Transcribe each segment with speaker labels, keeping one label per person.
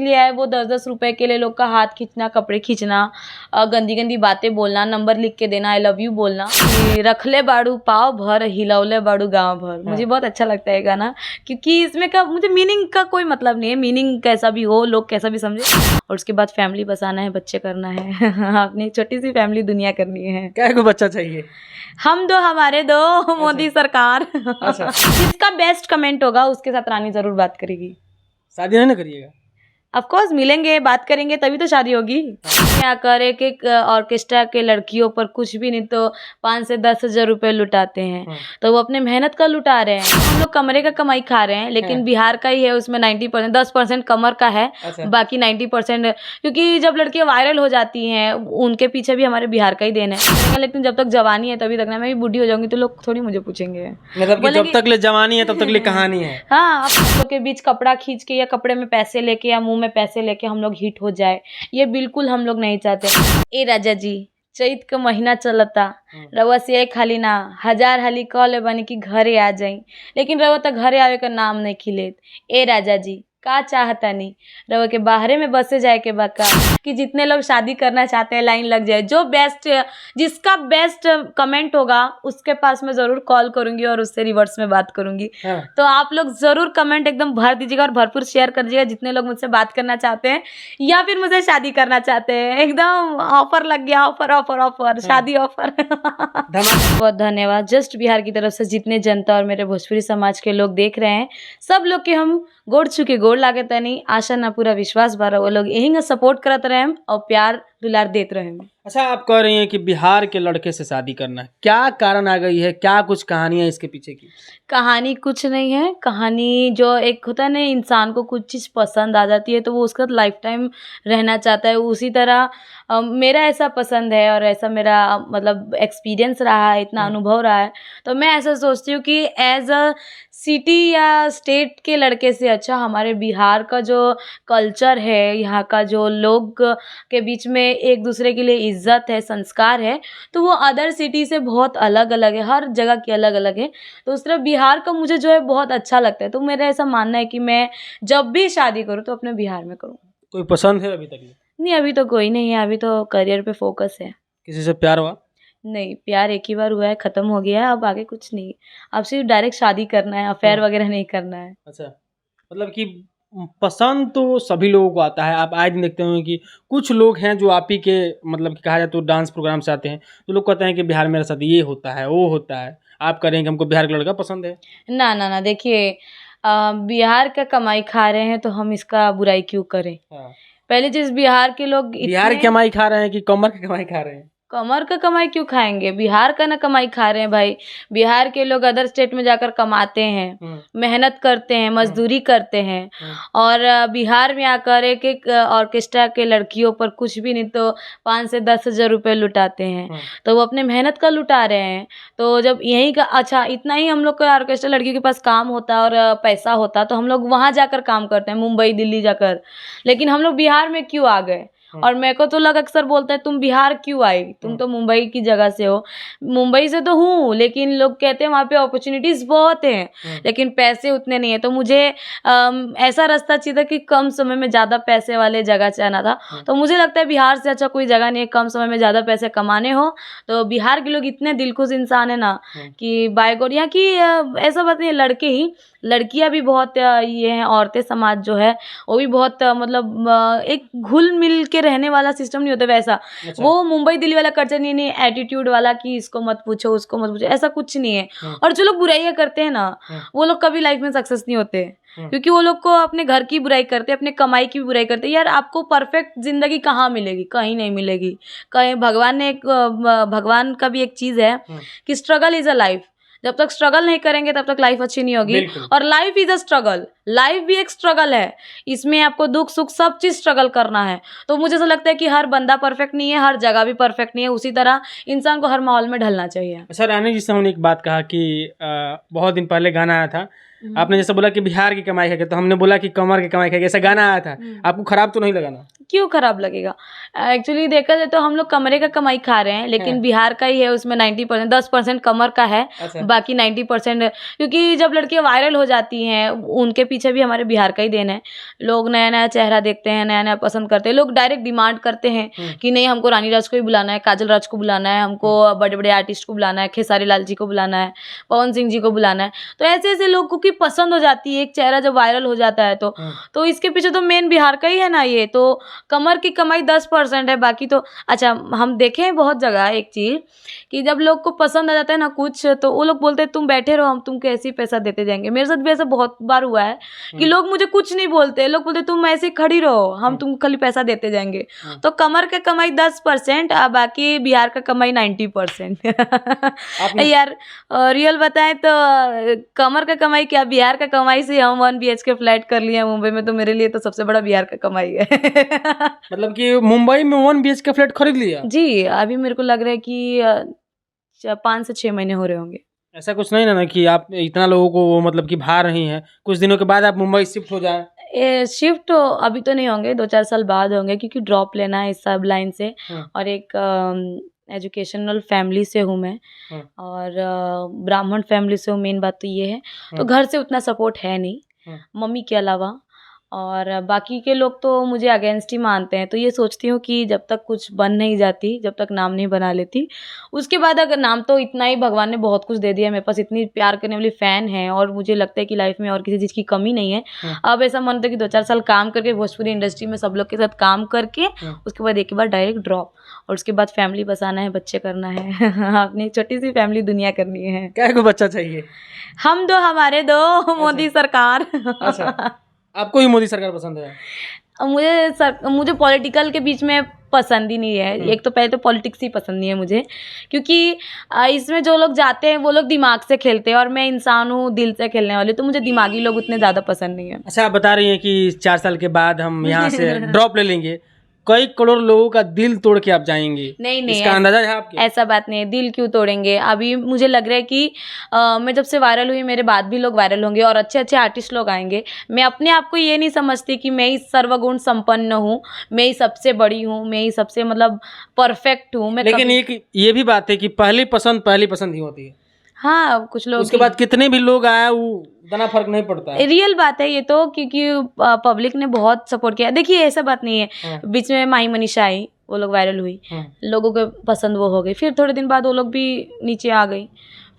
Speaker 1: लिए आए वो 10-10 रुपए के लिए लोग का हाथ खींचना, कपड़े खींचना, गंदी गंदी बातें बोलना, नंबर लिख के देना, आई लव यू बोलना, कि रखले बाड़ू पाव भर हिलौले बाड़ू गाँव भर। मुझे बहुत अच्छा लगता है गाना, क्योंकि इसमें का मुझे मीनिंग का कोई मतलब नहीं है, मीनिंग कैसा भी हो, लोग कैसा भी समझे। और उसके बाद फैमिली बसाना है, बच्चे करना है अपनी छोटी सी फैमिली दुनिया करनी है।
Speaker 2: क्या को बच्चा चाहिए?
Speaker 1: हम दो, हमारे दो, मोदी सरकार।
Speaker 2: अच्छा।
Speaker 1: जिसका बेस्ट कमेंट होगा उसके साथ रानी जरूर बात करेगी।
Speaker 2: शादी नहीं ना करिएगा?
Speaker 1: ऑफ कोर्स मिलेंगे, बात करेंगे तभी तो शादी होगी। क्या कर एक एक ऑर्केस्ट्रा के लड़कियों पर कुछ भी नहीं तो 5 से 10 हजार रुपए लुटाते हैं, तो वो अपने मेहनत का लुटा रहे हैं। हम लोग कमरे का कमाई खा रहे हैं, लेकिन बिहार का ही है, उसमें 90% 10% कमर का है।
Speaker 2: अच्छा।
Speaker 1: बाकी 90%, क्योंकि जब लड़कियां वायरल हो जाती हैं उनके पीछे भी हमारे बिहार का ही देन है। लेकिन जब तक जवानी है तभी तक ना, मैं भी बूढ़ी हो जाऊंगी तो लोग थोड़ी मुझे पूछेंगे।
Speaker 2: मतलब कि जब तक ले जवानी है तब तक ले कहानी है।
Speaker 1: हाँ, आप लोग के बीच कपड़ा खींच के या कपड़े में पैसे लेके या मुंह में पैसे लेके हम लोग हिट हो जाए, ये बिल्कुल हम लोग नहीं चाहते। ए राजा जी, चैत का महीना चलता, रवा से खाली ना 1000 हाली कॉल बनी कि घरे आ जाई, लेकिन रवा तो घरे आवे का नाम नहीं खिलेत। ए राजा जी का चाहता नहीं, रवा के बाहरे में बसे जाए के बाका, कि जितने लोग शादी करना चाहते हैं लाइन लग जाए। जो बेस्ट, जिसका बेस्ट कमेंट होगा उसके पास मैं जरूर कॉल करूंगी और उससे रिवर्स में बात करूंगी। तो आप लोग जरूर कमेंट एकदम भर दीजिएगा और भरपूर शेयर कर दीजिएगा, जितने लोग मुझसे बात करना चाहते हैं या फिर मुझे शादी करना चाहते हैं। एकदम ऑफर लग गया, ऑफर ऑफर ऑफर, शादी ऑफर। बहुत धन्यवाद। जस्ट बिहार की तरफ से जितने जनता और मेरे भोजपुरी समाज के लोग देख रहे हैं, सब लोग के हम गोड़ छुके गोड़ लागत नहीं, आशा ना पूरा विश्वास बारा, वो लोग यही सपोर्ट करते रहे और प्यार दुलार देते रहे।
Speaker 2: अच्छा, आप कह रही हैं कि बिहार के लड़के से शादी करना है, क्या कारण आ गई है, क्या कुछ कहानी है इसके पीछे की?
Speaker 1: कहानी कुछ नहीं है, कहानी जो एक होता है ना, इंसान को कुछ चीज़ पसंद आ जाती है तो वो उसका लाइफ टाइम रहना चाहता है। उसी तरह मेरा ऐसा पसंद है और ऐसा मेरा मतलब एक्सपीरियंस रहा है, इतना अनुभव रहा है, तो मैं ऐसा सोचती हूँ कि एज अ सिटी या स्टेट के लड़के से अच्छा हमारे बिहार का जो कल्चर है, यहाँ का जो लोग के बीच में एक दूसरे के लिए इज्जत है, संस्कार है, तो वो अदर सिटी से बहुत अलग अलग है, हर जगह की अलग अलग है। तो उस तरह बिहार का मुझे जो है बहुत अच्छा लगता है। तो मेरा ऐसा मानना है कि मैं जब भी शादी करूँ तो अपने बिहार में करूँ।
Speaker 2: कोई पसंद है अभी तक?
Speaker 1: नहीं, अभी तो कोई नहीं है, अभी तो करियर पे फोकस है।
Speaker 2: किसी से प्यार हुआ?
Speaker 1: नहीं, प्यार एक ही बार हुआ है, खत्म हो गया है, अब आगे कुछ नहीं। अब सिर्फ डायरेक्ट शादी करना है, अफेयर वगैरह नहीं करना है।
Speaker 2: अच्छा, मतलब कि पसंद तो सभी लोगों को आता है। आप आज दिन देखते होंगे कि कुछ लोग हैं जो आप ही के मतलब कि कहा जाए तो डांस प्रोग्राम से आते हैं, तो लोग कहते हैं कि बिहार मेरे साथ ये होता है वो होता है। आप करेंगे हमको बिहार का लड़का पसंद है?
Speaker 1: ना ना ना, देखिए बिहार का कमाई खा रहे हैं तो हम इसका बुराई क्यों करें। पहली चीज, बिहार के लोग
Speaker 2: बिहार की कमाई खा रहे हैं कि कमर की कमाई खा रहे हैं?
Speaker 1: कमर का कमाई क्यों खाएंगे, बिहार का ना कमाई खा रहे हैं भाई। बिहार के लोग अदर स्टेट में जाकर कमाते हैं, मेहनत करते हैं, मजदूरी करते हैं, और बिहार में आकर एक एक ऑर्केस्ट्रा के लड़कियों पर कुछ भी नहीं तो 5 से 10 हजार रुपये लुटाते हैं, तो वो अपने मेहनत का लुटा रहे हैं। तो जब यही का अच्छा इतना ही हम लोग का ऑर्केस्ट्रा लड़कियों के पास काम होता और पैसा होता तो हम लोग वहाँ जाकर काम करते हैं, मुंबई दिल्ली जाकर। लेकिन हम लोग बिहार में क्यों आ गए? और मेरे को तो लोग अक्सर बोलते हैं तुम बिहार क्यों आई, तुम तो मुंबई की जगह से हो। मुंबई से तो हूँ, लेकिन लोग कहते हैं वहाँ पे अपॉर्चुनिटीज बहुत हैं, लेकिन पैसे उतने नहीं है। तो मुझे ऐसा रास्ता चाहिए था कि कम समय में ज़्यादा पैसे वाले जगह जाना था। तो मुझे लगता है बिहार से अच्छा कोई जगह नहीं है, कम समय में ज़्यादा पैसे कमाने हो तो बिहार के लोग इतने दिलखुश इंसान है ना कि बाय गॉड। यहाँ की ऐसा बात नहीं है, लड़के ही, लड़कियां भी बहुत ये हैं, औरतें समाज जो है वो भी बहुत मतलब एक घुल मिल के रहने वाला सिस्टम नहीं होता वैसा। अच्छा। वो मुंबई दिल्ली वाला कल्चर नहीं, एटीट्यूड वाला कि इसको मत पूछो उसको मत पूछो, ऐसा कुछ नहीं है। और जो लोग बुराइयां करते हैं ना वो लोग कभी लाइफ में सक्सेस नहीं होते, क्योंकि वो लोग को अपने घर की बुराई करते हैं, अपने कमाई की भी बुराई करते हैं। यार आपको परफेक्ट जिंदगी कहाँ मिलेगी? कहीं नहीं मिलेगी। कहीं भगवान का भी एक चीज है कि स्ट्रगल इज अ लाइफ। जब तक स्ट्रगल नहीं करेंगे तब तक लाइफ अच्छी नहीं होगी। और life is a struggle, life भी एक स्ट्रगल है, इसमें आपको दुख सुख सब चीज स्ट्रगल करना है। तो मुझे ऐसा लगता है कि हर बंदा परफेक्ट नहीं है, हर जगह भी परफेक्ट नहीं है, उसी तरह इंसान को हर माहौल में ढलना चाहिए।
Speaker 2: अच्छा रानी जी से हमने एक बात कहा कि बहुत दिन पहले गाना आया था, आपने जैसे बोला कि बिहार की कमाई खाएगी, तो हमने बोला कि कमर की कमाई खाएगी, ऐसा गाना आया था, आपको खराब तो नहीं लगा ना?
Speaker 1: क्यों खराब लगेगा? एक्चुअली देखा जाए तो हम लोग कमरे का कमाई खा रहे हैं, लेकिन बिहार का ही है, उसमें 90% 10% कमर का है, बाकी 90% क्योंकि जब लड़कियां वायरल हो जाती हैं उनके पीछे भी हमारे बिहार का ही देन है। लोग नया नया चेहरा देखते हैं, नया नया पसंद करते हैं, लोग डायरेक्ट डिमांड करते हैं कि नहीं हमको रानी राज को ही बुलाना है, काजल राज को बुलाना है, हमको बड़े बड़े आर्टिस्ट को बुलाना है, खेसारी लाल जी को बुलाना है, पवन सिंह जी को बुलाना है। तो ऐसे ऐसे लोगों की पसंद हो जाती है, एक चेहरा जब वायरल हो जाता है तो इसके पीछे तो मेन बिहार का ही है ना। ये तो कमर की कमाई 10% है, बाकी तो अच्छा हम देखे हैं बहुत जगह एक चीज कि जब लोग को पसंद आ जाता है ना कुछ, तो वो लोग बोलते हैं तुम बैठे रहो, हम तुमको ऐसे ही पैसा देते जाएंगे। मेरे साथ भी ऐसा बहुत बार हुआ है कि लोग मुझे कुछ नहीं बोलते, लोग बोलते तुम ऐसे ही खड़ी रहो, हम तुमको खाली पैसा देते जाएंगे। तो कमर का कमाई 10%, बाकी बिहार का कमाई 90%। यार रियल बताएं तो कमर का कमाई क्या, बिहार का कमाई से हम 1 BHK फ्लैट कर लिए मुंबई में, तो मेरे लिए तो सबसे बड़ा बिहार का कमाई है।
Speaker 2: मतलब कि मुंबई में 1 BHK फ्लैट खरीद लिया
Speaker 1: जी? अभी मेरे को लग रहा है कि 5 से 6 महीने हो रहे होंगे।
Speaker 2: ऐसा कुछ नहीं ना कि आप इतना लोगों को वो मतलब कि भा रही हैं, कुछ दिनों के बाद आप मुंबई शिफ्ट हो जाए?
Speaker 1: शिफ्ट अभी तो नहीं होंगे, 2-4 साल बाद होंगे, क्योंकि ड्रॉप लेना है इस सब लाइन से, और एक एजुकेशनल फैमिली से हूँ मैं, और ब्राह्मण फैमिली से हूँ। मेन बात तो ये है, तो घर से उतना सपोर्ट है नहीं मम्मी के अलावा, और बाकी के लोग तो मुझे अगेंस्ट ही मानते हैं। तो ये सोचती हूँ कि जब तक कुछ बन नहीं जाती, जब तक नाम नहीं बना लेती, उसके बाद अगर नाम तो इतना ही भगवान ने बहुत कुछ दे दिया, मेरे पास इतनी प्यार करने वाली फ़ैन है, और मुझे लगता है कि लाइफ में और किसी चीज़ की कमी नहीं है। अब ऐसा मन होता है कि 2-4 साल काम करके भोजपुरी इंडस्ट्री में सब लोग के साथ काम करके उसके बाद एक बार डायरेक्ट ड्रॉप, और उसके बाद फैमिली बसाना है, बच्चे करना है। अपनी छोटी सी फैमिली दुनिया करनी है।
Speaker 2: क्या को बच्चा चाहिए?
Speaker 1: हम दो, हमारे दो, मोदी सरकार।
Speaker 2: अच्छा, आपको ही मोदी सरकार पसंद है?
Speaker 1: मुझे पॉलिटिकल के बीच में पसंद ही नहीं है। एक तो पहले तो पॉलिटिक्स ही पसंद नहीं है मुझे, क्योंकि इसमें जो लोग जाते हैं वो लोग दिमाग से खेलते हैं, और मैं इंसान हूँ दिल से खेलने वाली, तो मुझे दिमागी लोग उतने ज़्यादा पसंद नहीं है।
Speaker 2: अच्छा, आप बता रही हैं कि 4 साल के बाद हम यहाँ से ड्रॉप ले लेंगे, कई करोड़ लोगों का दिल तोड़ के आप जाएंगी?
Speaker 1: नहीं,
Speaker 2: इसका अंदाजा है आपके?
Speaker 1: ऐसा बात नहीं है, दिल क्यों तोड़ेंगे। अभी मुझे लग रहा है कि मैं जब से वायरल हुई, मेरे बाद भी लोग वायरल होंगे और अच्छे अच्छे आर्टिस्ट लोग आएंगे। मैं अपने आप को ये नहीं समझती कि मैं ही सर्वगुण संपन्न हूँ, मैं ही सबसे बड़ी हूँ, मैं ही सबसे मतलब परफेक्ट हूँ।
Speaker 2: लेकिन ये भी बात है कि पहली पसंद ही होती है।
Speaker 1: हाँ, कुछ लोग
Speaker 2: उसके बाद कितने भी लोग आए वो उतना फर्क नहीं पड़ता है।
Speaker 1: रियल बात है ये तो, क्योंकि पब्लिक ने बहुत सपोर्ट किया। देखिए ऐसा बात नहीं है, बीच में माही मनीषा आई, वो लोग वायरल हुई, लोगों को पसंद वो हो गई, फिर थोड़े दिन बाद वो लोग भी नीचे आ गई,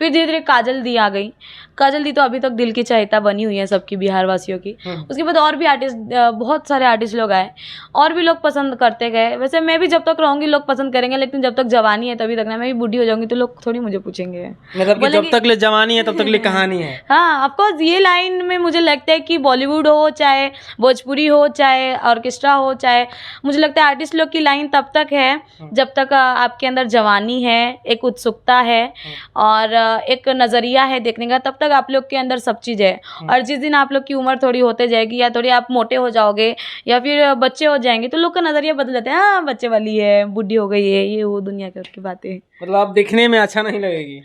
Speaker 1: फिर धीरे धीरे काजल दी आ गई। काजल दी तो अभी तक दिल की चहेता बनी हुई है सबकी, बिहार वासियों की। उसके बाद और भी आर्टिस्ट, बहुत सारे आर्टिस्ट लोग आए, और भी लोग पसंद करते गए। वैसे मैं भी जब तक रहूँगी लोग पसंद करेंगे, लेकिन जब तक जवानी है तभी तक ना। मैं भी बूढ़ी हो जाऊंगी तो लोग थोड़ी मुझे पूछेंगे,
Speaker 2: मतलब कि जब तक ले जवानी है तब तक ले कहानी है।
Speaker 1: हाँ, ऑफकोर्स ये लाइन में मुझे लगता है कि बॉलीवुड हो, चाहे भोजपुरी हो, चाहे ऑर्केस्ट्रा हो, चाहे, मुझे लगता है आर्टिस्ट लोग की लाइन तब तक है जब तक आपके अंदर जवानी है, एक उत्सुकता है, और एक नज़रिया है देखने का, तब तक आप लोग के अंदर सब चीज़ है। और जिस दिन आप लोग की उम्र थोड़ी होते जाएगी, या थोड़ी आप मोटे हो जाओगे, या फिर बच्चे हो जाएंगे, तो लोग का नज़रिया बदल जाता है। हाँ, बच्चे वाली है, बुढ़ी हो गई है, ये वो दुनिया की बातें।
Speaker 2: मतलब आप दिखने में अच्छा नहीं लगेगी,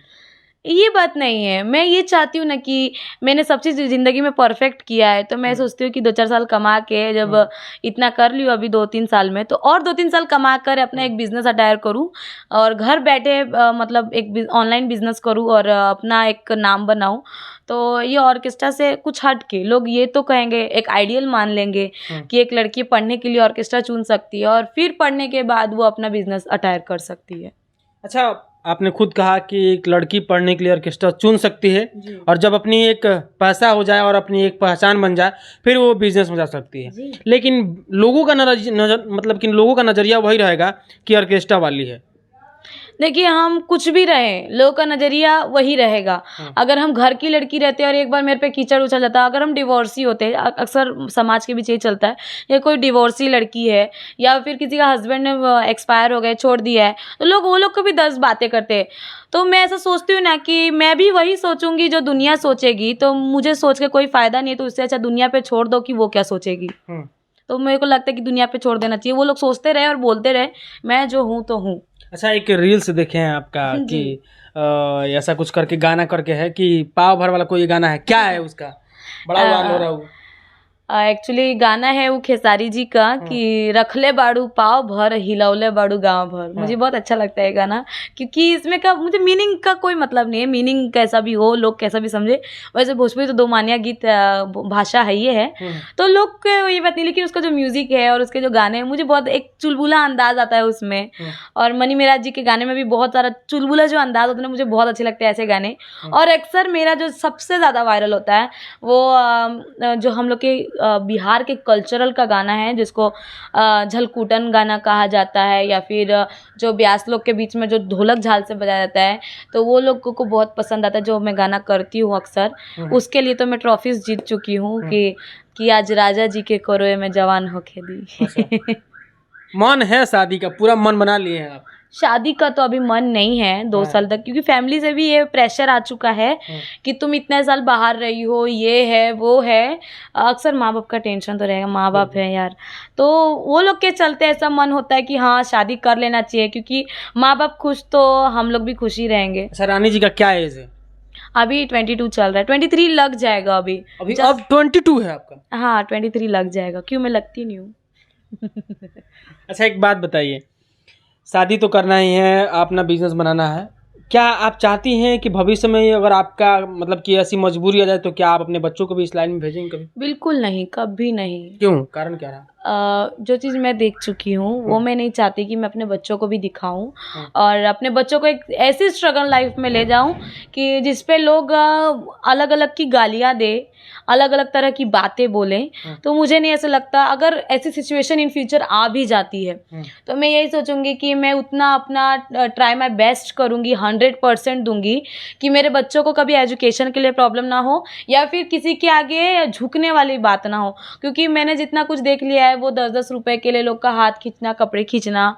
Speaker 1: ये बात नहीं है। मैं ये चाहती हूँ ना कि मैंने सब चीज़ ज़िंदगी में परफेक्ट किया है, तो मैं सोचती हूँ कि 2-4 साल कमा के जब इतना कर लियो अभी 2-3 साल में, तो और 2-3 साल कमा कर अपना एक बिज़नेस अटायर करूँ, और घर बैठे मतलब एक ऑनलाइन बिज़नेस करूँ, और अपना एक नाम बनाऊँ। तो ये ऑर्केस्ट्रा से कुछ हट के लोग ये तो कहेंगे, एक आइडियल मान लेंगे कि एक लड़की पढ़ने के लिए ऑर्केस्ट्रा चुन सकती है, और फिर पढ़ने के बाद वो अपना बिज़नेस अटायर कर सकती है।
Speaker 2: अच्छा, आपने खुद कहा कि एक लड़की पढ़ने के लिए ऑर्केस्ट्रा चुन सकती है, और जब अपनी एक पैसा हो जाए और अपनी एक पहचान बन जाए, फिर वो बिजनेस में जा सकती है। लेकिन लोगों का मतलब कि लोगों का नज़रिया वही रहेगा कि ऑर्केस्ट्रा वाली है।
Speaker 1: देखिए, हम कुछ भी रहें, लोगों का नज़रिया वही रहेगा। अगर हम घर की लड़की रहते और एक बार मेरे पे कीचड़ उछल जाता, अगर हम डिवोर्सी होते, अक्सर समाज के बीच यही चलता है, या कोई डिवोर्सी लड़की है, या फिर किसी का हस्बैंड ने एक्सपायर हो गए, छोड़ दिया है, तो वो लोग को भी 10 बातें करते हैं। तो मैं ऐसा सोचती हूँ ना कि मैं भी वही सोचूंगी जो दुनिया सोचेगी, तो मुझे सोच के कोई फ़ायदा नहीं है। तो उससे अच्छा दुनिया पे छोड़ दो कि वो क्या सोचेगी। तो मेरे को लगता है कि दुनिया पे छोड़ देना चाहिए, वो लोग सोचते रहे और बोलते रहे, मैं जो हूँ तो हूँ।
Speaker 2: अच्छा, एक रील्स देखे हैं आपका कि ऐसा कुछ करके गाना करके है कि पाव भर वाला कोई गाना है, क्या है उसका? बड़ा वायरल हो रहा है वो।
Speaker 1: एक्चुअली गाना है वो खेसारी जी का कि रखले बाड़ू पाव भर हिलौले बाड़ू गांव भर। मुझे बहुत अच्छा लगता है गाना, क्योंकि इसमें का मुझे मीनिंग का कोई मतलब नहीं है, मीनिंग कैसा भी हो, लोग कैसा भी समझे। वैसे भोजपुरी तो दो मानिया गीत भाषा है, ये है तो लोग को ये बात नहीं, लेकिन उसका जो म्यूजिक है और उसके जो गाने हैं मुझे बहुत एक चुलबुला अंदाज आता है उसमें। और मनी मेराज जी के गाने में भी बहुत सारा चुलबुला जो अंदाज होता है मुझे बहुत अच्छे लगते हैं ऐसे गाने। और अक्सर मेरा जो सबसे ज़्यादा वायरल होता है वो जो हम लोग के बिहार के कल्चरल का गाना है, जिसको झलकूटन गाना कहा जाता है, या फिर जो ब्यास लोग के बीच में जो ढोलक झाल से बजाया जाता है, तो वो लोगों को बहुत पसंद आता है जो मैं गाना करती हूँ अक्सर। उसके लिए तो मैं ट्रॉफीज जीत चुकी हूँ कि आज राजा जी के कोरोए में जवान होके दी।
Speaker 2: मन है शादी का, पूरा मन बना लिए हैं आप?
Speaker 1: शादी का तो अभी मन नहीं है 2 साल तक, क्योंकि फैमिली से भी ये प्रेशर आ चुका है कि तुम इतने साल बाहर रही हो, ये है वो है। अक्सर माँ बाप का टेंशन तो रहेगा, माँ बाप है यार, तो वो लोग के चलते ऐसा मन होता है कि हाँ शादी कर लेना चाहिए, क्योंकि माँ बाप खुश तो हम लोग भी खुश ही रहेंगे।
Speaker 2: अच्छा, रानी जी का क्या एज है?
Speaker 1: अभी 22 चल रहा है, 23 लग जाएगा अभी।
Speaker 2: अब 22 है आपका?
Speaker 1: हाँ 23 लग जाएगा। क्यों, मैं लगती नहीं हूँ।
Speaker 2: अच्छा, एक बात बताइए, शादी तो करना ही है, अपना बिजनेस बनाना है, क्या आप चाहती हैं कि भविष्य में अगर आपका मतलब कि ऐसी मजबूरी आ जाए तो क्या आप अपने बच्चों को भी इस लाइन में भेजेंगे कभी?
Speaker 1: बिल्कुल नहीं, कभी नहीं।
Speaker 2: क्यों, कारण क्या रहा?
Speaker 1: जो चीज़ मैं देख चुकी हूँ वो मैं नहीं चाहती कि मैं अपने बच्चों को भी दिखाऊं, और अपने बच्चों को एक ऐसी स्ट्रगल लाइफ में ले जाऊं कि जिस पे लोग अलग अलग की गालियाँ दे, अलग अलग तरह की बातें बोलें। तो मुझे नहीं ऐसा लगता, अगर ऐसी सिचुएशन इन फ्यूचर आ भी जाती है तो मैं यही सोचूंगी कि मैं उतना अपना ट्राई माई बेस्ट करूंगी, 100% दूंगी कि मेरे बच्चों को कभी एजुकेशन के लिए प्रॉब्लम ना हो, या फिर किसी के आगे झुकने वाली बात ना हो। क्योंकि मैंने जितना कुछ देख लिया है वो 10-10 रुपए के लिए लोग का हाथ खींचना, कपड़े खींचना,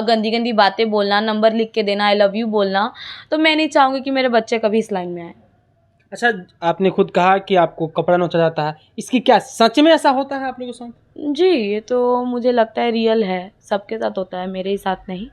Speaker 1: गंदी गंदी बातें बोलना, नंबर लिख के देना, आई लव यू बोलना। तो मैं नहीं चाहूँगी कि मेरे बच्चे कभी इस लाइन में आए।
Speaker 2: अच्छा, आपने खुद कहा कि आपको कपड़ा नोचा जाता है, इसकी क्या सच में ऐसा होता है आप लोगों के साथ?
Speaker 1: जी, ये तो मुझे लगता है रियल है, सबके साथ होता है, मेरे ही साथ नहीं,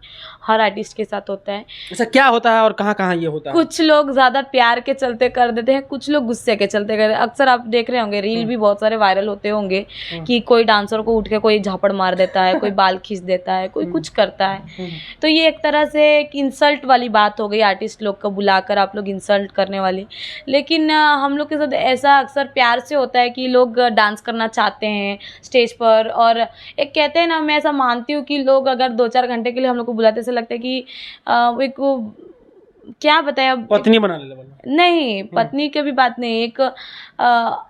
Speaker 1: हर आर्टिस्ट के साथ होता है।
Speaker 2: अच्छा, क्या होता है और कहाँ कहाँ ये होता है?
Speaker 1: कुछ लोग ज़्यादा प्यार के चलते कर देते हैं, कुछ लोग गुस्से के चलते कर देते हैं। अक्सर आप देख रहे होंगे, रील भी बहुत सारे वायरल होते होंगे कि कोई डांसर को उठ के कोई झापड़ मार देता है, कोई बाल खींच देता है, कोई कुछ करता है। तो ये एक तरह से एक इंसल्ट वाली बात हो गई, आर्टिस्ट लोग को बुलाकर आप लोग इंसल्ट करने वाली। लेकिन हम लोग के साथ ऐसा अक्सर प्यार से होता है कि लोग डांस करना चाहते हैं स्टेज पर, और एक कहते हैं ना, मैं ऐसा मानती हूँ कि लोग अगर 2-4 घंटे के लिए हम लोग को बुलाते, ऐसा लगता है कि एक क्या बताया,
Speaker 2: पत्नी बना ले
Speaker 1: नहीं, पत्नी की भी बात नहीं, एक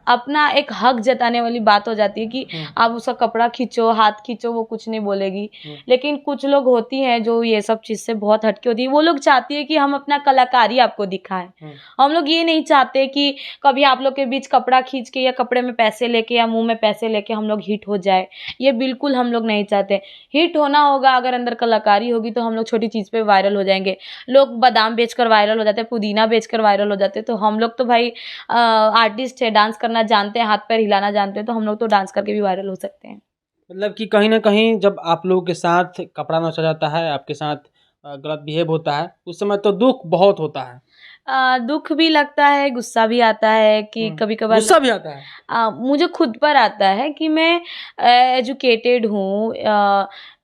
Speaker 1: अपना एक हक जताने वाली बात हो जाती है कि आप उसका कपड़ा खींचो, हाथ खींचो, वो कुछ नहीं बोलेगी। लेकिन कुछ लोग होती हैं जो ये सब चीज़ से बहुत हटके होती है, वो लोग चाहती है कि हम अपना कलाकारी आपको दिखाएं। हम लोग ये नहीं चाहते कि कभी आप लोग के बीच कपड़ा खींच के या कपड़े में पैसे लेके या मुंह में पैसे लेके हम लोग हिट हो जाए, ये बिल्कुल हम लोग नहीं चाहते। हिट होना होगा, अगर अंदर कलाकारी होगी तो हम लोग छोटी चीज़ पे वायरल हो जाएंगे। लोग बादाम बेचकर वायरल हो जाते हैं, पुदीना बेचकर वायरल हो जाते हैं, तो हम लोग तो भाई आर्टिस्ट है, डांस करना जानते हैं, हाथ पैर हिलाना जानते हैं, तो हम लोग तो डांस करके भी वायरल हो सकते हैं।
Speaker 2: मतलब कि कहीं ना कहीं जब आप लोगों के साथ कपड़ा नोचा जाता है, आपके साथ गलत बिहेव होता है, उस समय तो दुख बहुत होता है।
Speaker 1: दुख भी लगता है, गुस्सा भी आता है कि कभी कभार
Speaker 2: गुस्सा भी आता है।
Speaker 1: मुझे खुद पर आता है कि मैं एजुकेटेड हूँ,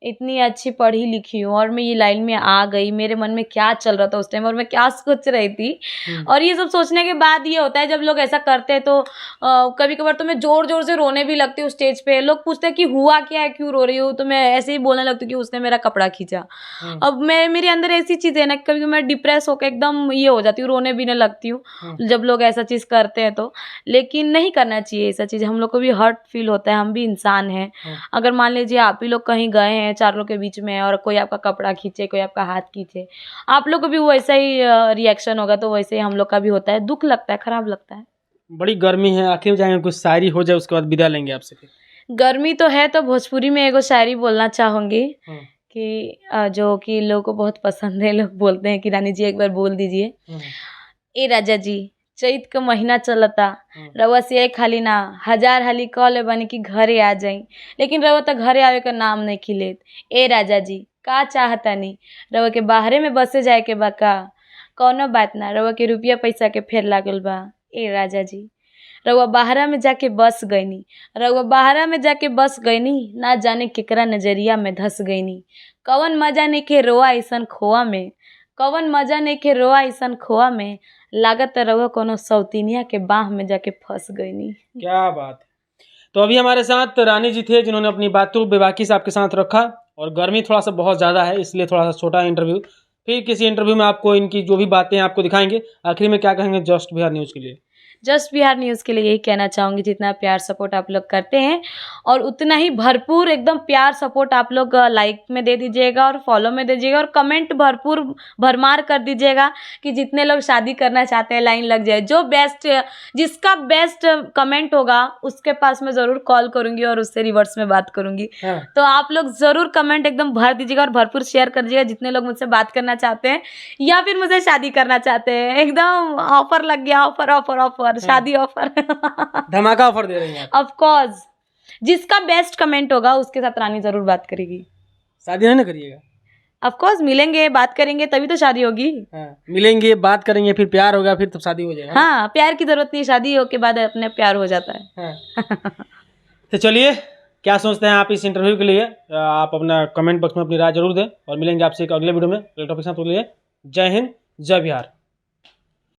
Speaker 1: इतनी अच्छी पढ़ी लिखी हूँ, और मैं ये लाइन में आ गई, मेरे मन में क्या चल रहा था उस टाइम और मैं क्या सोच रही थी। और ये सब सोचने के बाद ये होता है जब लोग ऐसा करते हैं तो कभी कभार तो मैं जोर जोर से रोने भी लगती हूँ स्टेज पे। लोग पूछते हैं कि हुआ क्या है, क्यों रो रही हो, तो मैं ऐसे ही बोलने लगती हूँ कि उसने मेरा कपड़ा खींचा। अब मेरे अंदर ऐसी चीज़ है ना, कभी मैं डिप्रेस होकर एकदम ये हो जाती हूँ, रोने भी नहीं लगती हूँ जब लोग ऐसा चीज़ करते हैं तो। लेकिन नहीं करना चाहिए ऐसा चीज़, हम लोग को भी हर्ट फील होता है, हम भी इंसान हैं। अगर मान लीजिए आप ही लोग कहीं गए हैं 4 लोग के बीच में और कोई आपका कपड़ा खींचे, कोई आपका हाथ खींचे, आप लोग को भी वैसा ही रिएक्शन होगा, तो वैसे ही हम लोग का भी होता है, दुख लगता है, खराब लगता है।
Speaker 2: बड़ी गर्मी है, आखिर जाएंगे, कुछ शायरी हो जाए उसके बाद विदा लेंगे आपसे।
Speaker 1: गर्मी तो है, तो भोजपुरी में एगो शायरी बोलना चाहूँगी कि जो कि लोगों को बहुत पसंद है। लोग बोलते हैं कि रानी जी एक बार बोल दीजिए। ए राजा जी, चैत का महीना चलता, रउआ से खाली ना 1000 हाली कहले बानी कि घरे आ जाई, लेकिन रउआ तो घरे आवे का नाम नहीं खिलेत। ए राजा जी, का चाहतानी, रउआ के बाहरे में बसे जाए के बा का? कौनो बात ना, रउआ के रुपया पैसा के फेर लागल बा। ए राजा जी, रउआ बाहरा में जाके बस गईनी, रउआ बाहरा में जाके बस गईनी, ना जाने केकरा नजरिया में धस गईनी। कवन मजा नइखे रोआ अइसन खोआ में, कवन मजा नइखे रोआ अइसन खोआ में, लागत रउआ कोनो सौतीनिया के बाह में जाके फंस गईनी।
Speaker 2: क्या बात है। तो अभी हमारे साथ रानी जी थे जिन्होंने अपनी बातों बेबाकी से आपके साथ रखा, और गर्मी थोड़ा सा बहुत ज़्यादा है इसलिए थोड़ा सा छोटा इंटरव्यू, फिर किसी इंटरव्यू में आपको इनकी जो भी बातें हैं आपको दिखाएंगे। आखिर में क्या कहेंगे जस्ट बिहार न्यूज़ के लिए?
Speaker 1: जस्ट बिहार न्यूज़ के लिए यही कहना चाहूँगी, जितना प्यार सपोर्ट आप लोग करते हैं और उतना ही भरपूर एकदम प्यार सपोर्ट आप लोग लाइक में दे दीजिएगा और फॉलो में दे दीजिएगा और कमेंट भरपूर भरमार कर दीजिएगा कि जितने लोग शादी करना चाहते हैं लाइन लग जाए। जो बेस्ट, जिसका बेस्ट कमेंट होगा उसके पास मैं ज़रूर कॉल करूँगी और उससे रिवर्स में बात करूँगी। तो आप लोग ज़रूर कमेंट एकदम भर दीजिएगा और भरपूर शेयर कर दीजिएगा जितने लोग मुझसे बात करना चाहते हैं या फिर मुझे शादी करना चाहते हैं। एकदम ऑफर लग गया, ऑफर ऑफर ऑफर, शादी ऑफर,
Speaker 2: धमाका ऑफर दे रही हैं
Speaker 1: ऑफ कोर्स। जिसका बेस्ट कमेंट होगा उसके साथ रानी जरूर बात करेगी।
Speaker 2: शादी नहीं ना करिएगा?
Speaker 1: ऑफ कोर्स, मिलेंगे बात करेंगे तभी तो शादी होगी।
Speaker 2: मिलेंगे बात करेंगे फिर प्यार होगा फिर तब शादी हो जाएगा।
Speaker 1: हाँ, प्यार की जरूरत नहीं, शादी हो के बाद अपने प्यार हो जाता है।
Speaker 2: तो चलिए, क्या सोचते हैं आप इस इंटरव्यू के लिए? आप अपना कमेंट बॉक्स में अपनी राय जरूर दें और मिलेंगे आपसे एक अगले वीडियो में अगले टॉपिक के साथ। जय हिंद, जय बिहार।